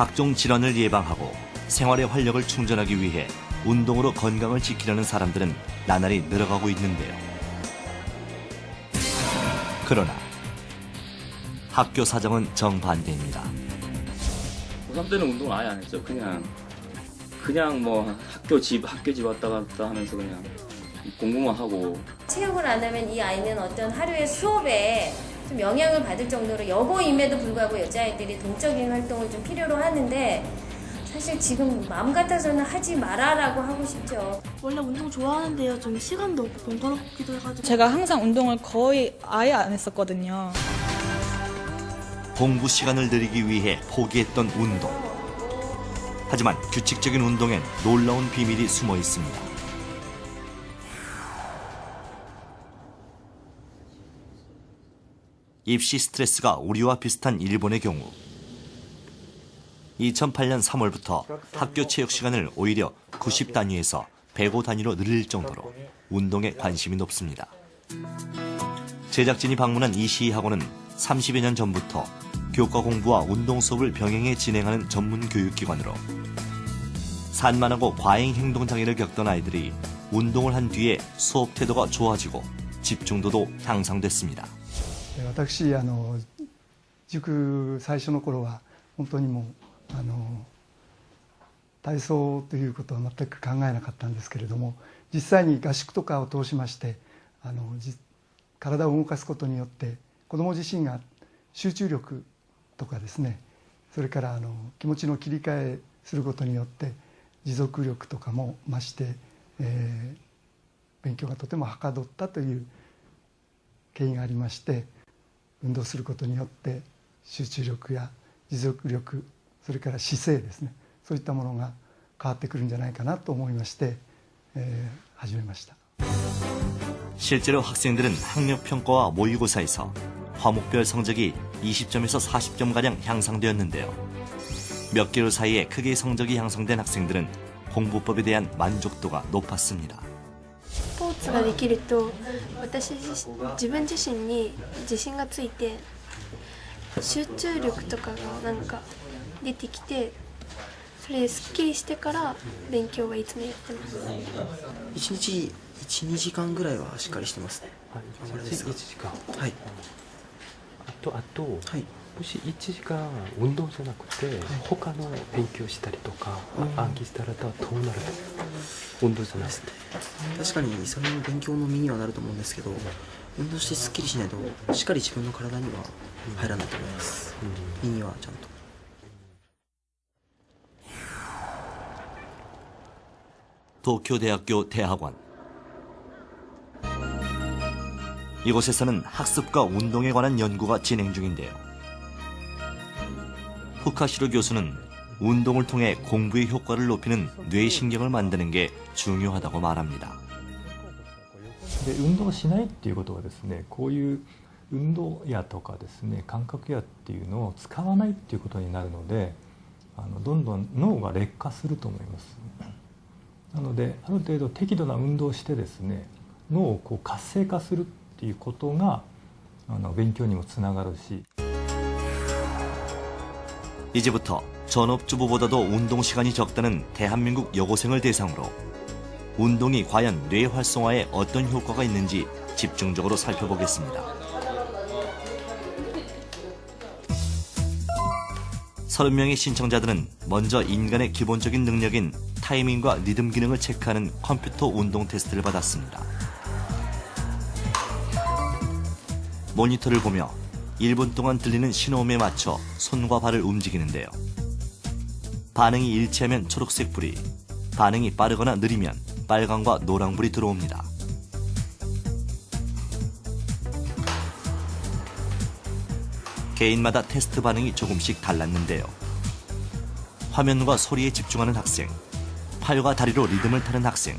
각종 질환을 예방하고 생활의 활력을 충전하기 위해 운동으로 건강을 지키려는 사람들은 나날이 늘어가고 있는데요. 그러나 학교 사정은 정반대입니다. 고3 때는 운동을 아예 안 했죠. 그냥 뭐 학교 집 왔다 갔다 하면서 그냥 공부만 하고. 체육을 안 하면 이 아이는 어떤 하루의 수업에 좀 영향을 받을 정도로 여고임에도 불구하고 여자아이들이 동적인 활동을 좀 필요로 하는데 사실 지금 마음 같아서는 하지 마라라고 하고 싶죠. 원래 운동 좋아하는데요. 좀 시간도 없고 번거롭기도 해가지고. 제가 항상 운동을 거의 아예 안 했었거든요. 공부 시간을 늘리기 위해 포기했던 운동. 하지만 규칙적인 운동엔 놀라운 비밀이 숨어 있습니다. 입시 스트레스가 우리와 비슷한 일본의 경우 2008년 3월부터 학교 체육 시간을 오히려 90 단위에서 105 단위로 늘릴 정도로 운동에 관심이 높습니다. 제작진이 방문한 이 시학원은 30여 년 전부터 교과 공부와 운동 수업을 병행해 진행하는 전문 교육기관으로 산만하고 과잉 행동 장애를 겪던 아이들이 운동을 한 뒤에 수업 태도가 좋아지고 집중도도 향상됐습니다. 私塾最初の頃は本当にもう体操ということは全く考えなかったんですけれども、実際に合宿とかを通しまして体を動かすことによって子ども自身が集中力とかですね、それから気持ちの切り替えすることによって持続力とかも増して、勉強がとてもはかどったという経緯がありまして、運動することによって集中力や持続力、それから姿勢ですね、そういったものが変わってくるんじゃないかなと思いまして、始めました。 실제로 학생들은 학력평가와 모의고사에서 과목별 성적이 20점에서 40점가량 향상되었는데요. 몇 개월 사이에 크게 성적이 향상된 학생들은 공부법에 대한 만족도가 높았습니다. スポーツができると自分自身に自信がついて集中力とかがなんか出てきて、それですっきりしてから勉強はいつもやってます。1日 1,2 時間ぐらいはしっかりしてますね。1時間。はい。あと、はい、もし1時間運動じゃなくて、他の勉強したりとか、暗記したらどうなるの？運動じゃないですね。確かにそれも勉強の身にはなると思うんですけど、運動してすっきりしないとしっかり自分の体には入らないと思います。身にはちゃんと。 도쿄대학교 대학원. 이곳에서는 학습과 운동에 관한 연구가 진행 중인데요. 후카시로 교수는 운동을 통해 공부의 효과를 높이는 뇌신경을 만드는 게 중요하다고 말합니다. 運動しないっていうことはですね、こういう運動やとかですね、感覚やっていうのを使わないっていうことになるので、どんどん脳が劣化すると思います。なのである程度適度な運動をしてですね、脳をこう活性化するっていうことが勉強にもつながるし。 이제부터 전업주부보다도 운동 시간이 적다는 대한민국 여고생을 대상으로 운동이 과연 뇌 활성화에 어떤 효과가 있는지 집중적으로 살펴보겠습니다. 30명의 신청자들은 먼저 인간의 기본적인 능력인 타이밍과 리듬 기능을 체크하는 컴퓨터 운동 테스트를 받았습니다. 모니터를 보며 1분 동안 들리는 신호음에 맞춰 손과 발을 움직이는데요. 반응이 일치하면 초록색 불이, 반응이 빠르거나 느리면 빨강과 노랑불이 들어옵니다. 개인마다 테스트 반응이 조금씩 달랐는데요. 화면과 소리에 집중하는 학생, 팔과 다리로 리듬을 타는 학생,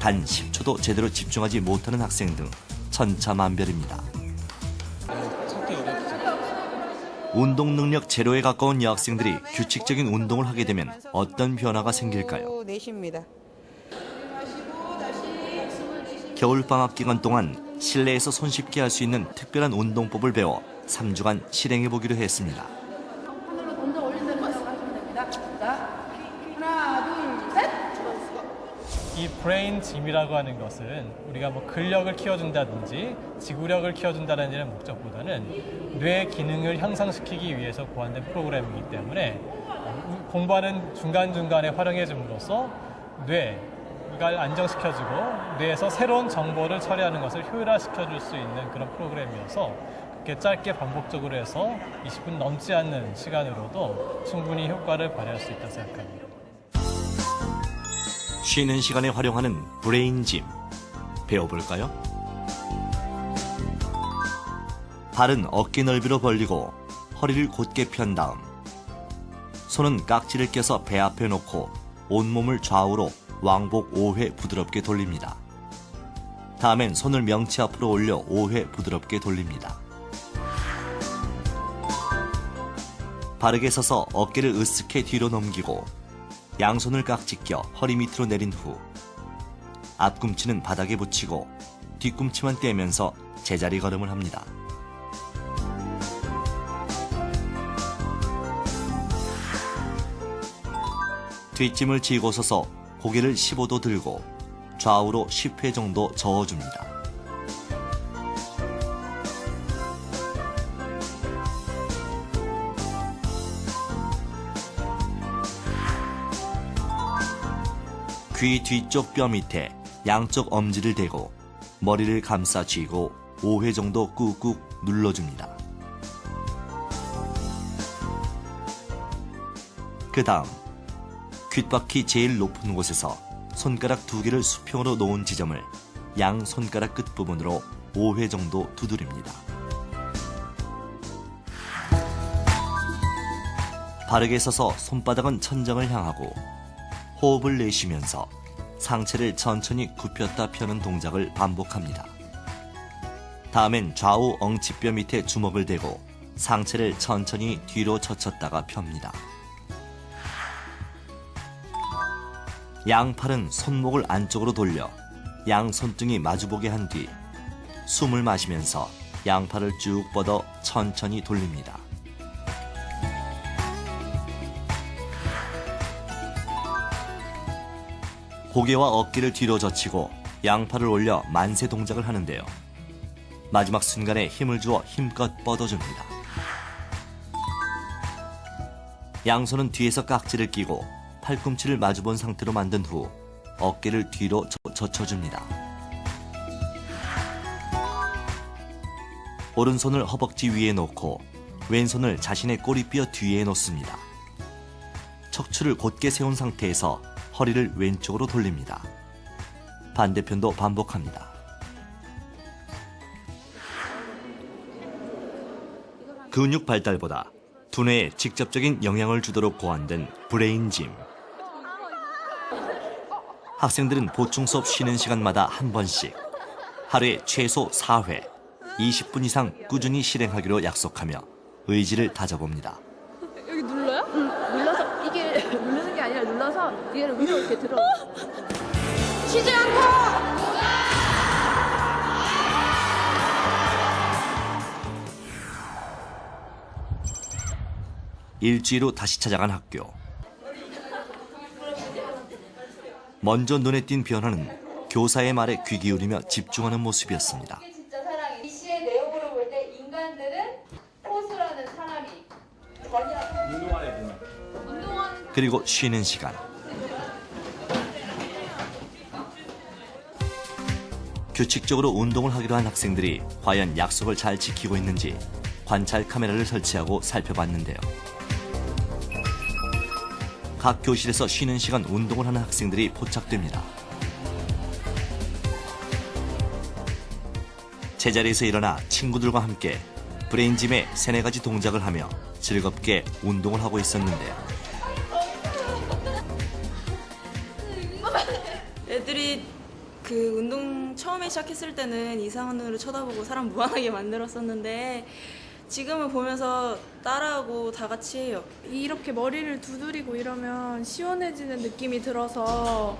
단 10초도 제대로 집중하지 못하는 학생 등 천차만별입니다. 운동 능력 제로에 가까운 여학생들이 규칙적인 운동을 하게 되면 어떤 변화가 생길까요? 겨울방학 기간 동안 실내에서 손쉽게 할 수 있는 특별한 운동법을 배워 3주간 실행해보기로 했습니다. 이 브레인 짐이라고 하는 것은 우리가 뭐 근력을 키워준다든지 지구력을 키워준다는 이런 목적보다는 뇌 기능을 향상시키기 위해서 고안된 프로그램이기 때문에 공부하는 중간중간에 활용해 줌으로써 뇌가 안정시켜주고 뇌에서 새로운 정보를 처리하는 것을 효율화시켜줄 수 있는 그런 프로그램이어서 그렇게 짧게 반복적으로 해서 20분 넘지 않는 시간으로도 충분히 효과를 발휘할 수 있다고 생각합니다. 쉬는 시간에 활용하는 브레인짐 배워볼까요? 발은 어깨 넓이로 벌리고 허리를 곧게 편 다음 손은 깍지를 껴서 배 앞에 놓고 온몸을 좌우로 왕복 5회 부드럽게 돌립니다. 다음엔 손을 명치 앞으로 올려 5회 부드럽게 돌립니다. 바르게 서서 어깨를 으쓱해 뒤로 넘기고 양손을 깍지 껴 허리 밑으로 내린 후 앞꿈치는 바닥에 붙이고 뒤꿈치만 떼면서 제자리 걸음을 합니다. 뒷짐을 쥐고 서서 고개를 15도 들고 좌우로 10회 정도 저어줍니다. 귀 뒤쪽 뼈 밑에 양쪽 엄지를 대고 머리를 감싸 쥐고 5회 정도 꾹꾹 눌러줍니다. 그 다음 귓바퀴 제일 높은 곳에서 손가락 2개를 수평으로 놓은 지점을 양 손가락 끝부분으로 5회 정도 두드립니다. 바르게 서서 손바닥은 천장을 향하고 호흡을 내쉬면서 상체를 천천히 굽혔다 펴는 동작을 반복합니다. 다음엔 좌우 엉치뼈 밑에 주먹을 대고 상체를 천천히 뒤로 젖혔다가 펴니다. 양팔은 손목을 안쪽으로 돌려 양 손등이 마주보게 한 뒤 숨을 마시면서 양팔을 쭉 뻗어 천천히 돌립니다. 고개와 어깨를 뒤로 젖히고 양팔을 올려 만세 동작을 하는데요. 마지막 순간에 힘을 주어 힘껏 뻗어줍니다. 양손은 뒤에서 깍지를 끼고 팔꿈치를 마주본 상태로 만든 후 어깨를 뒤로 젖혀줍니다. 오른손을 허벅지 위에 놓고 왼손을 자신의 꼬리뼈 뒤에 놓습니다. 척추를 곧게 세운 상태에서 허리를 왼쪽으로 돌립니다. 반대편도 반복합니다. 근육 발달보다 두뇌에 직접적인 영향을 주도록 고안된 브레인짐. 학생들은 보충 수업 쉬는 시간마다 한 번씩 하루에 최소 4회 20분 이상 꾸준히 실행하기로 약속하며 의지를 다져봅니다. 여기 눌러요? 응, 눌러서 이게 누르는 게 아니라 눌러서 얘를 위로 이렇게 들어. 쉬지 않고! 일주일 후 다시 찾아간 학교. 먼저 눈에 띈 변화는 교사의 말에 귀 기울이며 집중하는 모습이었습니다. 이 시의 내용으로 볼 때 인간들은 포수라는 사람이 전혀 그리고 쉬는 시간. 규칙적으로 운동을 하기로 한 학생들이 과연 약속을 잘 지키고 있는지 관찰 카메라를 설치하고 살펴봤는데요. 각 교실에서 쉬는 시간 운동을 하는 학생들이 포착됩니다. 제자리에서 일어나 친구들과 함께 브레인짐의 3-4가지 동작을 하며 즐겁게 운동을 하고 있었는데요. 애들이 그 운동 처음에 시작했을 때는 이상한 눈으로 쳐다보고 사람 무안하게 만들었었는데 지금은 보면서 따라하고 다 같이 해요. 이렇게 머리를 두드리고 이러면 시원해지는 느낌이 들어서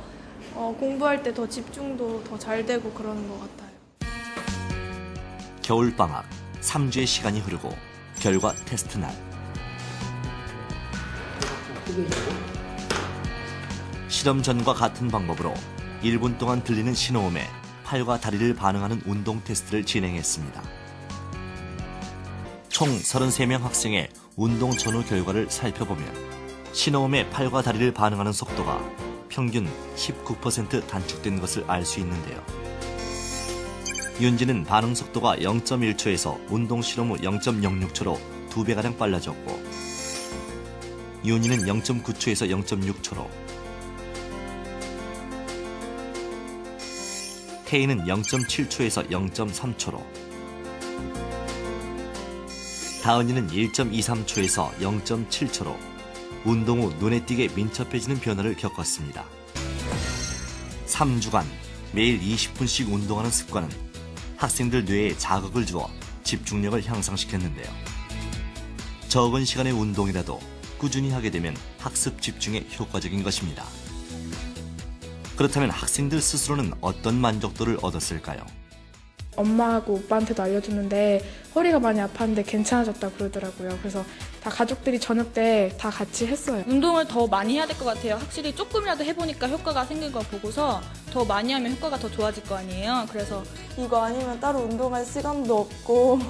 공부할 때 더 집중도 더 잘 되고 그러는 것 같아요. 겨울방학 3주의 시간이 흐르고 결과 테스트 날. 실험 전과 같은 방법으로 1분 동안 들리는 신호음에 팔과 다리를 반응하는 운동 테스트를 진행했습니다. 총 33명 학생의 운동 전후 결과를 살펴보면 신호음에 팔과 다리를 반응하는 속도가 평균 19% 단축된 것을 알 수 있는데요. 윤지는 반응 속도가 0.1초에서 운동 실험 후 0.06초로 2배가량 빨라졌고, 윤희는 0.9초에서 0.6초로, 태희는 0.7초에서 0.3초로, 다은이는 1.23초에서 0.7초로 운동 후 눈에 띄게 민첩해지는 변화를 겪었습니다. 3주간 매일 20분씩 운동하는 습관은 학생들 뇌에 자극을 주어 집중력을 향상시켰는데요. 적은 시간의 운동이라도 꾸준히 하게 되면 학습 집중에 효과적인 것입니다. 그렇다면 학생들 스스로는 어떤 만족도를 얻었을까요? 엄마하고 오빠한테도 알려줬는데 허리가 많이 아팠는데 괜찮아졌다 그러더라고요. 그래서 다 가족들이 저녁 때 다 같이 했어요. 운동을 더 많이 해야 될 것 같아요. 확실히 조금이라도 해보니까 효과가 생긴 거 보고서 더 많이 하면 효과가 더 좋아질 거 아니에요. 그래서 이거 아니면 따로 운동할 시간도 없고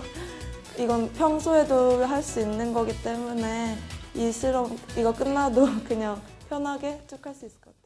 이건 평소에도 할 수 있는 거기 때문에 이 실험 이거 끝나도 그냥 편하게 쭉 할 수 있을 것 같아요.